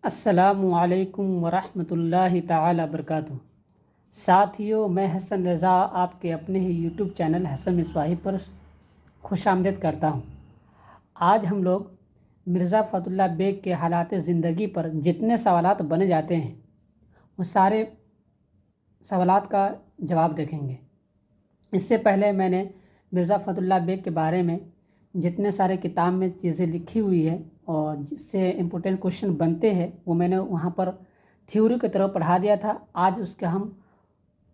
अस्सलामुअलैकुम वरहमतुल्लाहि ताला बरकातुहू। साथियों, मैं हसन रज़ा आपके अपने ही यूट्यूब चैनल हसन मिसवाही पर खुशामदीद करता हूँ। आज हम लोग मिर्ज़ा फ़थुल्लाह बेग के हालात ज़िंदगी पर जितने सवालात बने जाते हैं वो सारे सवालात का जवाब देखेंगे। इससे पहले मैंने मिर्ज़ा फ़थुल्लाह बेग के बारे में जितने सारे किताब में चीज़ें लिखी हुई है और जिससे इम्पोर्टेंट क्वेश्चन बनते हैं वो मैंने वहाँ पर थ्योरी की तरह पढ़ा दिया था। आज उसके हम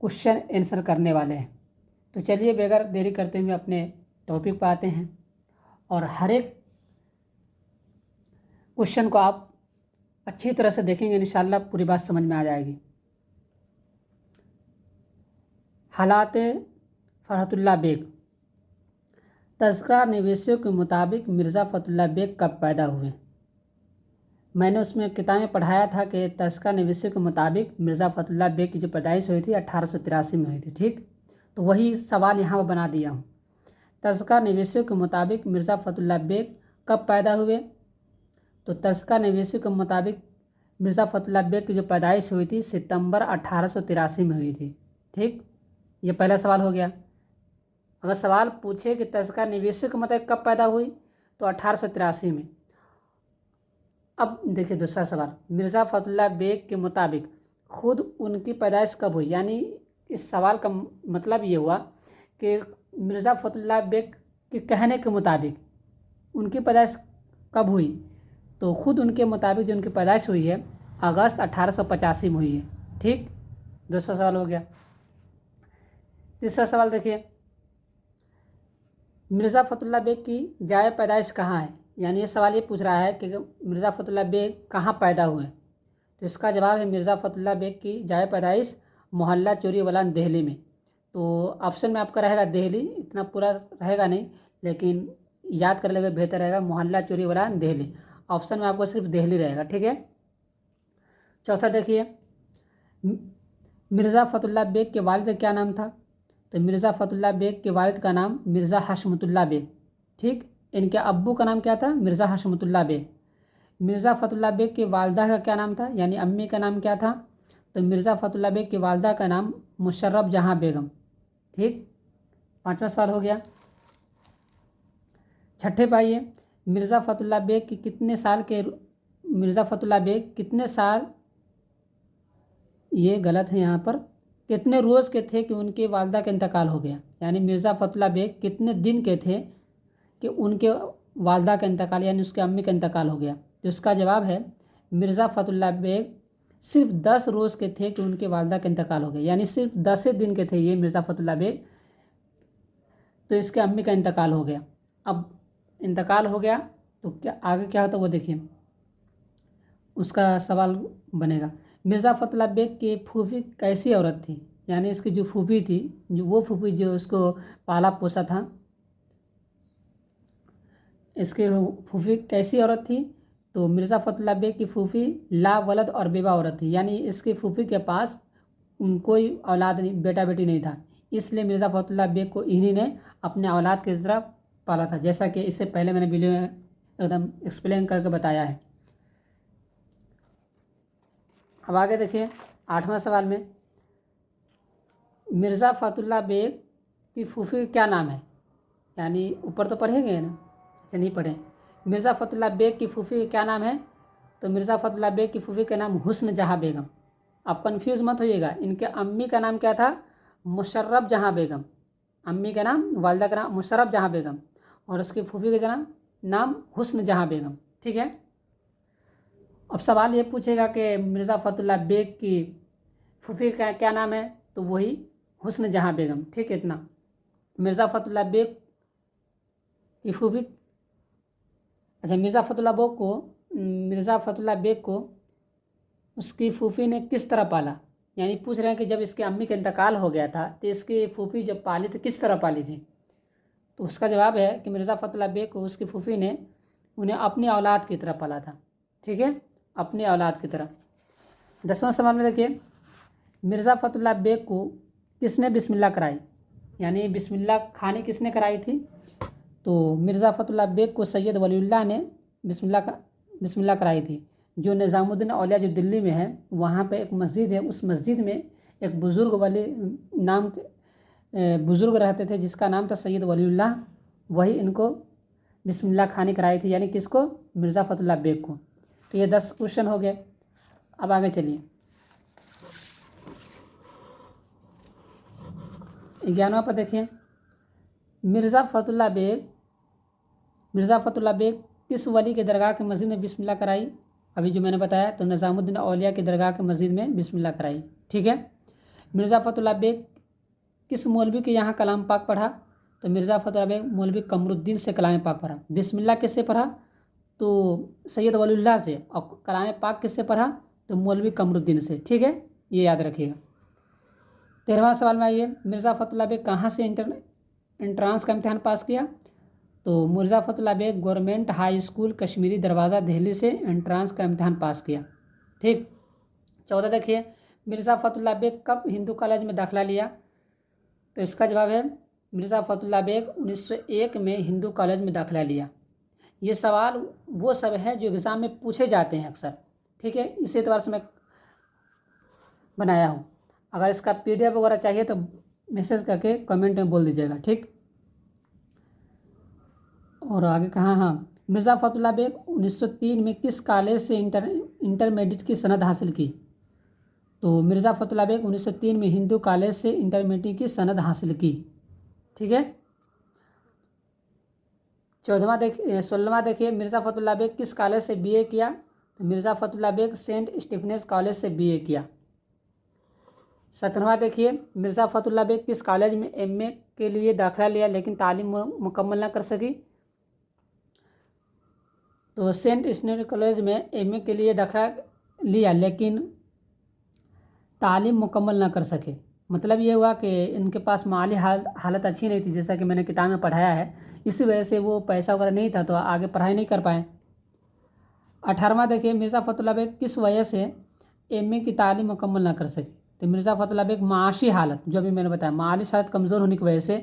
क्वेश्चन आंसर करने वाले हैं। तो चलिए बगैर देरी करते हुए अपने टॉपिक पर आते हैं और हर एक क्वेश्चन को आप अच्छी तरह से देखेंगे, इंशाल्लाह पूरी बात समझ में आ जाएगी। हालात फ़थुल्लाह बेग। तज़किरा निवेशियों के मुताबिक मिर्ज़ा फ़थुल्लाह बेग कब पैदा हुए? मैंने उसमें किताब में पढ़ाया था कि तज़किरा निवेशियों के मुताबिक मिर्ज़ा फ़थुल्लाह बेग की जो पैदाइश हुई थी 1883 में हुई थी। ठीक, तो वही सवाल यहाँ पर बना दिया हूँ। तज़किरा निवेशियों के मुताबिक मिर्ज़ा फ़थुल्लाह बेग कब पैदा हुए? तो तज़किरा निवेशियों के मुताबिक मिर्ज़ा फ़थुल्लाह बेग की जो पैदाइश हुई थी सितंबर 1883 में हुई थी। ठीक, ये पहला सवाल हो गया। अगर सवाल पूछे कि तज़किरा निवेशियों के मुताबिक कब पैदा हुई तो 1883 में। अब देखिए दूसरा सवाल, मिर्ज़ा फ़थुल्लाह बेग के मुताबिक खुद उनकी पैदाइश कब हुई? यानी इस सवाल का मतलब ये हुआ कि मिर्ज़ा फ़थुल्लाह बेग के कहने के मुताबिक उनकी पैदाइश कब हुई? तो खुद उनके मुताबिक जो उनकी पैदाइश हुई है अगस्त 1885 में हुई है। ठीक, दूसरा सवाल हो गया। तीसरा सवाल देखिए, मिर्ज़ा फ़थुल्लाह बेग की जाए पैदाइश कहाँ है? यानी ये सवाल ये पूछ रहा है कि मिर्ज़ा फ़थुल्लाह बेग कहाँ पैदा हुए? तो इसका जवाब है मिर्ज़ा फ़थुल्लाह बेग की जाए पैदाइश मोहल्ला चोरीवालान दिल्ली में। तो ऑप्शन में आपका रहेगा दिल्ली, इतना पूरा रहेगा नहीं लेकिन याद कर लेगा बेहतर रहेगा, मोहल्ला चोरीवालान दिल्ली। ऑप्शन में आपको सिर्फ दिल्ली रहेगा। ठीक है। चौथा देखिए, मिर्ज़ा फ़थुल्लाह बेग के वालिद का क्या नाम था? तो मिर्ज़ा फ़थुल्लाह बेग के वालिद का नाम मिर्ज़ा हशमतुल्लाह बेग। ठीक, इनके अब्बू का नाम क्या था? मिर्ज़ा हशमतुल्लाह बेग। मिर्ज़ा फ़थुल्लाह बेग की वालदा का क्या नाम था? यानी अम्मी का नाम क्या था? तो मिर्ज़ा फ़थुल्लाह बेग की वालदा का नाम मुशर्रफ जहाँ बेगम। ठीक, पाँचवा सवाल हो गया। छठे पाइए, मिर्ज़ा फ़थुल्लाह बेग की कितने साल के मिर्ज़ा फ़थुल्लाह बेग कितने साल, ये गलत है यहाँ पर, कितने रोज़ के थे कि उनके वालदा का इंतकाल हो गया? यानी मिर्ज़ा फ़थुल्लाह बेग कितने दिन के थे कि उनके वालदा का इंतकाल यानी उसके अम्मी का इंतकाल हो गया? तो इसका जवाब है मिर्ज़ा फ़थुल्लाह बेग सिर्फ 10 रोज़ के थे कि उनके वालदा का इंतकाल हो गया। यानी सिर्फ 10 दिन के थे ये मिर्ज़ा फ़थुल्लाह बेग, तो इसके अम्मी का इंतकाल हो गया। अब इंतकाल हो गया तो क्या आगे क्या होता वो देखिए, उसका सवाल बनेगा। मिर्ज़ा फ़थुल्लाह बेग की फूफी कैसी औरत थी? यानी इसकी जो फूफी थी, जो वो फूफी जो उसको पाला पोसा था, इसके फूफी कैसी औरत थी? तो मिर्ज़ा फ़थुल्लाह बेग की फूफी ला वलद और बेवा औरत थी। यानी इसकी फूफी के पास कोई औलाद नहीं, बेटा बेटी नहीं था, इसलिए मिर्ज़ा फ़थुल्लाह बेग को इन्हीं ने अपने औलाद की तरह पाला था, जैसा कि इससे पहले मैंने वीडियो में एकदम एक्सप्लेन करके बताया है। अब आगे देखिए, आठवां सवाल में मिर्ज़ा फ़थुल्लाह बेग की फूफी का क्या नाम है? यानी ऊपर तो पढ़ेंगे ना, अच्छा नहीं पढ़ें। मिर्ज़ा फ़थुल्लाह बेग की फूफी का क्या नाम है? तो मिर्ज़ा फ़थुल्लाह बेग की फूफी का नाम हुस्न जहाँ बेगम। आप कन्फ्यूज़ मत होइएगा, इनके अम्मी का नाम क्या था? मुशर्रफ जहाँ बेगम। अम्मी का नाम, वालदा का नाम मुशर्रफ जहाँ बेगम और उसकी फूफी का नाम हुस्न जहाँ बेगम। ठीक है। अब सवाल ये पूछेगा कि मिर्ज़ा फ़थुल्लाह बेग की फूफी का क्या नाम है? तो वही हुस्न जहाँ बेगम। ठीक है, इतना। मिर्ज़ा फ़थुल्लाह बेग की फूफी, अच्छा, मिर्ज़ा फ़थुल्लाह बेग को उसकी फूफी ने किस तरह पाला? यानी पूछ रहे हैं कि जब इसके अम्मी का इंतकाल हो गया था तो इसकी फूफी जब पाली तो किस तरह पाली थी? तो उसका जवाब है कि मिर्ज़ा फ़थुल्लाह बेग को उसकी फूफी ने उन्हें अपनी औलाद की तरह पाला था। ठीक है, अपनी औलाद की तरह। 10वां सवाल में देखिए, मिर्ज़ा फ़थुल्लाह बेग को किसने बिस्मिल्लाह कराई? यानी बिस्मिल्लाह खानी किसने कराई थी? तो मिर्ज़ा फ़थुल्लाह बेग को सैयद वलीउल्लाह ने बिस्मिल्लाह कराई थी। जो निज़ामुद्दीन औलिया जो दिल्ली में है, वहाँ पे एक मस्जिद है, उस मस्जिद में एक बुज़ुर्ग वाले नाम के बुज़ुर्ग रहते थे जिसका नाम था सैयद वलीउल्लाह। वही इनको बिस्मिल्लाह खानी कराई थी, यानी किसको? मिर्ज़ा फ़तहुल्लाह बेग को। तो ये 10 क्वेश्चन हो गए। अब आगे चलिए 11वां पर देखिए, मिर्ज़ा फ़तहुल्लाह बेग किस वली के दरगाह के मस्जिद में बिस्मिल्लाह कराई? अभी जो मैंने बताया, तो निज़ामुद्दीन औलिया के दरगाह के मस्जिद में बिस्मिल्लाह कराई। ठीक है। मिर्ज़ा फ़तहुल्लाह बेग किस मौलवी के यहाँ कलाम पाक पढ़ा? तो मिर्ज़ा फ़तहुल्लाह बेग मौलवी कमरुद्दीन से कलाम पाक पढ़ा। बिस्मिल्लाह किससे पढ़ा? तो सैयद वलीउल्लाह से। और कलाम पाक किससे पढ़ा? तो मौलवी कमरुद्दीन से। ठीक है, ये याद रखिएगा। 13वां सवाल में आइए, मिर्ज़ा फ़तहुल्लाह बेग कहाँ से एंट्रांस का इम्तिहान पास किया? तो Mirza Fatehullah Beg government high school Kashmiri Darwaza Delhi से एंट्रांस का इम्तिहान पास किया। ठीक। 14 देखिए, मिर्ज़ा फ़तहुल्लाह बेग कब हिंदू कॉलेज में दाखिला लिया? तो इसका जवाब है मिर्ज़ा फ़तहुल्लाह बेग 1901 में हिंदू कॉलेज में दाखिला लिया। ये सवाल वो सब है जो एग्ज़ाम में पूछे जाते हैं अक्सर। ठीक है, इसी एतबार से मैं बनाया हूँ। अगर इसका PDF वगैरह चाहिए तो मैसेज करके कमेंट में बोल दीजिएगा। ठीक। और आगे कहाँ, हाँ, मिर्ज़ा फ़तहुल्लाह बेग 1903 में किस कॉलेज से इंटरमीडिएट की सनद हासिल की? तो मिर्ज़ा फ़तहुल्लाह बेग 1903 में हिंदू कॉलेज से इंटरमीडिएट की सनद हासिल की। ठीक है। 16वां देखिए, मिर्ज़ा फ़तहुल्लाह बेग किस कॉलेज से BA किया? तो Mirza Fatehullah Beg Saint Stephen's College से BA किया। 17वां देखिए, मिर्ज़ा फ़तहुल्लाह बेग किस कॉलेज में MA के लिए दाखिला लिया लेकिन तालीम मुकम्मल ना कर सकी? तो सेंट स्टीफेंस कॉलेज में MA के लिए दाखिला लिया लेकिन तालीम मुकम्मल ना कर सके। मतलब ये हुआ कि इनके पास माली हालत अच्छी नहीं थी, जैसा कि मैंने किताब में पढ़ाया है। इसी वजह से वो पैसा वगैरह नहीं था तो आगे पढ़ाई नहीं कर पाए। 18वां देखिए, मिर्ज़ा फ़तहुल्लाह बेग किस वजह से MA की तालीम मुकम्मल ना कर सके? तो मिर्ज़ा फ़तहुल्लाह बेग माशी हालत, जो अभी मैंने बताया, माली हालत कमज़ोर होने की वजह से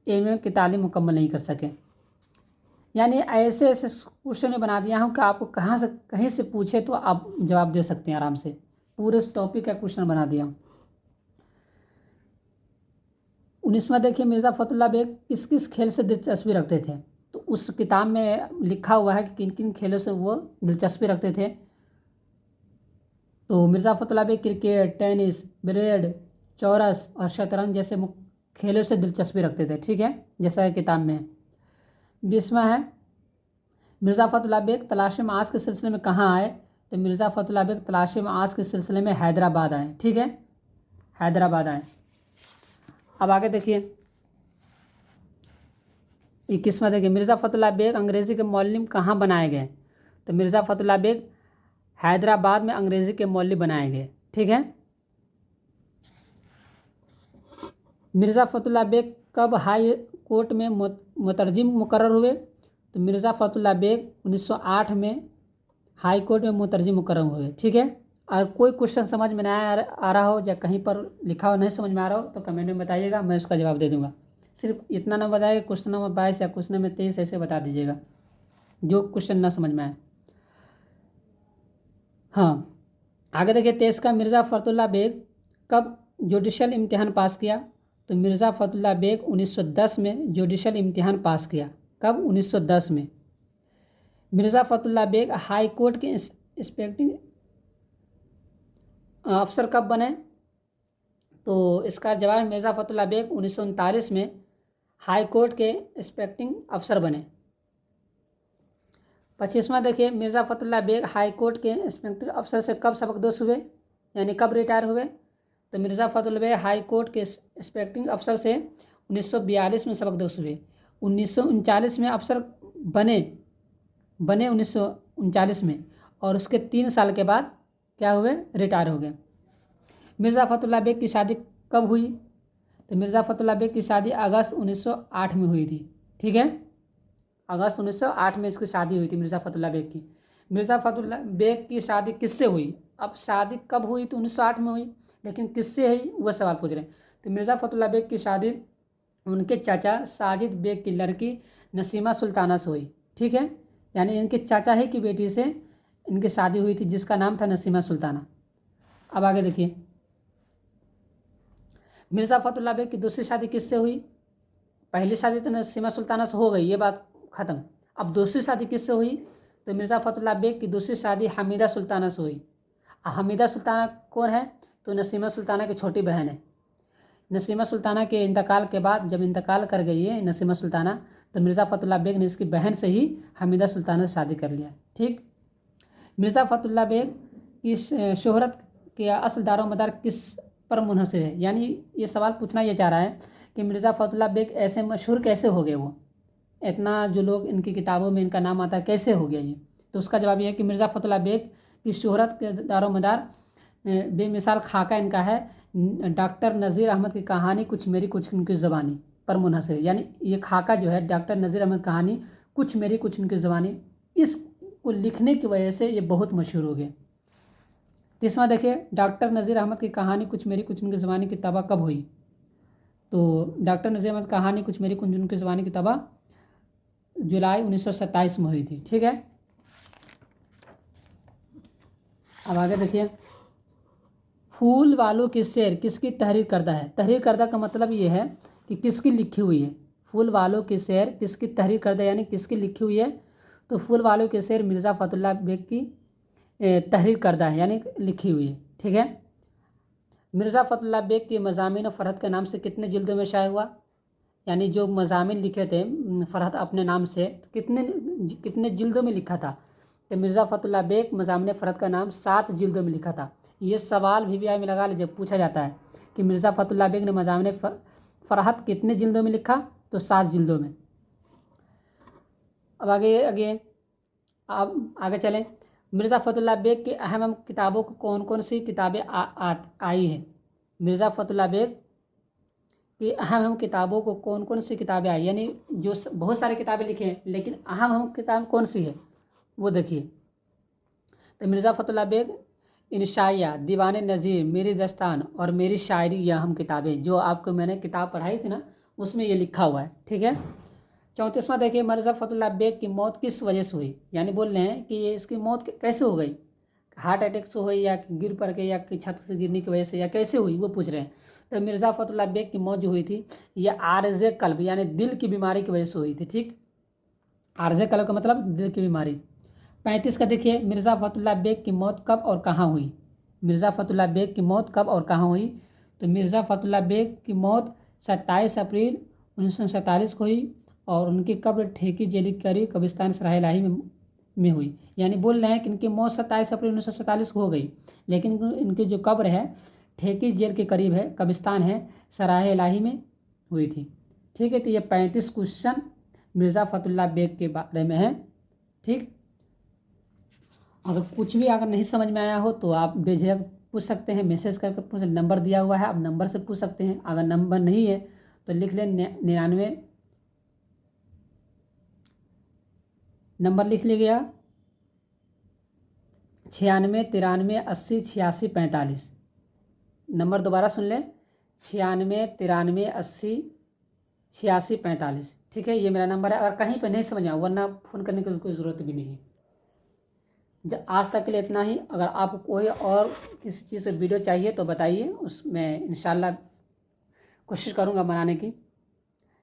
MA की तालीम मुकम्मल नहीं कर सके। यानी ऐसे ऐसे क्वेश्चन बना दिया हूँ कि आपको कहीं से पूछे तो आप जवाब दे सकते हैं आराम से। पूरे टॉपिक का क्वेश्चन बना दिया हूँ। 19वां देखिए, मिर्ज़ा फ़तहुल्लाह बेग किस किस खेल से दिलचस्पी रखते थे? तो उस किताब में लिखा हुआ है कि किन किन खेलों से वो दिलचस्पी रखते थे। तो Mirza Fatehullah Beg cricket, tennis, billiard, चौरस और शतरंज जैसे खेलों से दिलचस्पी रखते थे। ठीक है, जैसा है किताब में है। 20वां है, मिर्ज़ा फ़तहुल्लाह बेग तलाश मास के सिलसिले में कहाँ आए? तो मिर्ज़ा फ़तहुल्लाह बेग तलाश मास के सिलसिले में हैदराबाद आए। ठीक है, हैदराबाद आए। अब आगे देखिए 21वां देखिए, मिर्ज़ा फ़तहुल्लाह बेग अंग्रेज़ी के मौल्लिम कहाँ बनाए गए? तो मिर्ज़ा फ़तहुल्लाह बेग हैदराबाद में अंग्रेज़ी के मौल्लिम बनाए गए। ठीक है। मिर्ज़ा फ़तहुल्लाह बेग कब हाई कोर्ट में मुतरजिम मुकर्रर हुए? तो मिर्ज़ा फ़तहुल्लाह बेग 1908 में हाई कोर्ट में मुतरजिम मुकर्रर हुए। ठीक है। और कोई क्वेश्चन समझ में नहीं आ रहा हो या कहीं पर लिखा हो नहीं समझ में आ रहा हो तो कमेंट में बताइएगा, मैं उसका जवाब दे दूंगा। सिर्फ इतना ना बताइएगा, क्वेश्चन नंबर 22 या क्वेश्चन नंबर 23 ऐसे बता दीजिएगा जो क्वेश्चन ना समझ में आए। हाँ, आगे देखिए 23 का, मिर्ज़ा फ़तहुल्लाह बेग कब जुडिशल इम्तिहान पास किया? तो मिर्ज़ा फ़तहुल्लाह बेग 1910 में जुडिशल इम्तिहान पास किया। कब? 1910 में। Mirza Fatehullah bag high court के इंस्पेक्टिंग अफसर कब बने? तो इसका जवाब मिर्ज़ा फ़तहुल्लाह बेग 1939 में हाई कोर्ट के इंस्पेक्टिंग अफसर बने। 25वां देखिए, Mirza Fatehullah bag high court के इंस्पेक्टिंग अफसर से कब सबकदोश हुए, यानी कब रिटायर हुए? तो Mirza Fatehullah bag high court के इंस्पेक्टिंग अफसर से 1942 में सबकदोश हुए। 1939 में अफसर बने 1939 में, और उसके 3 साल के बाद क्या हुए? रिटायर हो गए। मिर्ज़ा फ़तहुल्लाह बेग की शादी कब हुई? तो मिर्ज़ा फ़तहुल्लाह बेग की शादी अगस्त 1908 में हुई थी। ठीक है, अगस्त 1908 में इसकी शादी हुई थी मिर्ज़ा फ़तहुल्लाह बेग की। मिर्ज़ा फ़तहुल्लाह बेग की शादी किससे हुई? अब शादी कब हुई? तो 1908 में हुई, लेकिन किससे हुई वह सवाल पूछ रहे हैं। तो मिर्ज़ा फ़तहुल्लाह बेग की शादी उनके चाचा साजिद बेग की लड़की नसीमा सुल्ताना से हुई। ठीक है, यानी इनके चाचा ही की बेटी से इनकी शादी हुई थी जिसका नाम था नसीमा सुल्ताना। अब आगे देखिए, मिर्ज़ा फ़खरुल्लाह बेग की दूसरी शादी किससे हुई? पहली शादी तो नसीमा सुल्ताना से हो गई, ये बात ख़त्म। अब दूसरी शादी किससे हुई? तो मिर्ज़ा फ़खरुल्लाह बेग की दूसरी शादी हमीदा सुल्ताना से हुई। हमीदा सुल्ताना कौन है? तो नसीमा सुल्ताना की छोटी बहन है। नसीमा सुल्ताना के इंतकाल के बाद जब इंतकाल कर गई है नसीमा सुल्ताना, तो मिर्ज़ा फ़खरुल्लाह बेग ने इसकी बहन से ही हमीदा सुल्ताना से शादी कर लिया। ठीक। मिर्ज़ा फ़खरुल्लाह बेग की शोहरत के असल दारोमदार किस पर मुनहसर है? यानी ये सवाल पूछना ये चाह रहा है कि मिर्ज़ा फ़खरुल्लाह बेग ऐसे मशहूर कैसे हो गए, वो इतना जो लोग इनकी किताबों में इनका नाम आता है कैसे हो गया ये? तो उसका जवाब ये है कि मिर्ज़ा फ़खरुल्लाह बेग की शोहरत के दारोमदार बेमिसाल खाका इनका है डॉक्टर नज़ीर अहमद की कहानी कुछ मेरी कुछ उनकी ज़बानी पर मुनहसर है। यानी ये खाका जो है डॉक्टर नज़ीर अहमद कहानी कुछ मेरी कुछ उनकी ज़बानी, इसको लिखने की वजह से ये बहुत मशहूर हो गए। तीसरा देखिए, डॉक्टर नज़ीर अहमद की कहानी कुछ मेरी कुछ उनकी ज़बानी की तबाह कब हुई? तो डॉक्टर नज़ीर अहमद कहानी कुछ मेरी कुछ उनकी ज़बानी की तबाह जुलाई 1927 में हुई थी। ठीक है। अब आगे देखिए, फूल वालों की शेर किसकी तहरीर करदा है? तहरीर करदा का मतलब ये है कि किसकी लिखी हुई है। फूल वालों की शेर किसकी तहरीर करदा यानी किसकी लिखी हुई है? तो फूल वालों की शेर मिर्ज़ा फ़खरुल्लाह बेग की तहरीर करदा है यानी लिखी हुई है। ठीक है। मिर्ज़ा फ़खरुल्लाह बेग के मज़ामीन फ़रहत के नाम से कितने जिल्दों में शाया हुआ? यानी जो मज़ामीन लिखे थे फ़रहत अपने नाम से कितने जिल्दों में लिखा था? तो मिर्ज़ा फ़खरुल्लाह बेग मज़ामीन फ़रहत का नाम 7 जिल्दों में लिखा था। ये सवाल VVI में लगा लीजिए, पूछा जाता है कि मिर्ज़ा फ़खरुल्लाह बेग ने मज़ामीन फ़रहत कितने जिल्दों में लिखा? तो 7 जिल्दों में। अब आगे चलें। मिर्ज़ा फ़खरुल्लाह बेग की अहम किताबों को कौन कौन सी किताबें आई हैं? मिर्ज़ा फ़खरुल्लाह बेग की अहम किताबों को कौन कौन सी किताबें आई, यानी जो बहुत सारी किताबें लिखी हैं लेकिन अहम किताब कौन सी है वो देखिए। तो मिर्ज़ा फ़खरुल्लाह बेग इंशाइया, दीवान नज़ीर, मेरी दस्तान और मेरी शायरी, यह अहम किताबें जो आपको मैंने किताब पढ़ाई थी ना उसमें ये लिखा हुआ है। ठीक है। 34वां देखिए, मिर्ज़ा फ़खरुल्लाह बेग की मौत किस वजह से हुई? यानी बोल रहे हैं कि ये इसकी मौत कैसे हो गई, हार्ट अटैक से हुई या गिर पड़ के या कि छत से गिरने की वजह से या कैसे हुई वो पूछ रहे हैं। तो मिर्ज़ा फ़खरुल्लाह बेग की मौत जो हुई थी यह आर्ज़े कल्ब यानी दिल की बीमारी की वजह से हुई थी। ठीक। आर्ज़े कल्ब का मतलब दिल की बीमारी। 35 का देखिए, मिर्ज़ा फ़खरुल्लाह बेग की मौत कब और कहाँ हुई? मिर्ज़ा फ़खरुल्लाह बेग की मौत कब और कहाँ हुई? तो मिर्ज़ा फ़खरुल्लाह बेग की मौत 27 अप्रैल 1947 को हुई और उनकी कब्र ठेकी जेली के करीब कब्रिस्तान सराय इलाही में हुई। यानी बोल रहे हैं कि इनकी मौत 27 अप्रैल 1947 को हो गई लेकिन इनकी जो कब्र है ठेकी जेल के करीब है, कब्रिस्तान है, सराय इलाही में हुई थी। ठीक है। तो ये 35 क्वेश्चन मिर्ज़ा फ़खरुल्लाह बेग के बारे में है। ठीक। अगर कुछ भी अगर नहीं समझ में आया हो तो आप बेझिझक पूछ सकते हैं, मैसेज करके पूछ, नंबर दिया हुआ है, आप नंबर से पूछ सकते हैं। अगर नंबर नहीं है तो लिख लें 99, नंबर लिख लीजिएगा 96 93 80 86 45। नंबर दोबारा सुन लें 96 93 80 86 45। ठीक है, ये मेरा नंबर है। अगर कहीं पर नहीं समझ आया वरना फ़ोन करने की कोई ज़रूरत भी नहीं है। आज तक के लिए इतना ही। अगर आपको कोई और किसी चीज़ से वीडियो चाहिए तो बताइए, उसमें इंशाल्लाह कोशिश करूँगा बनाने की।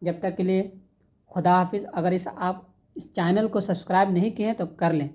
जब तक के लिए खुदा हाफिज़। अगर आप इस चैनल को सब्सक्राइब नहीं किए हैं तो कर लें।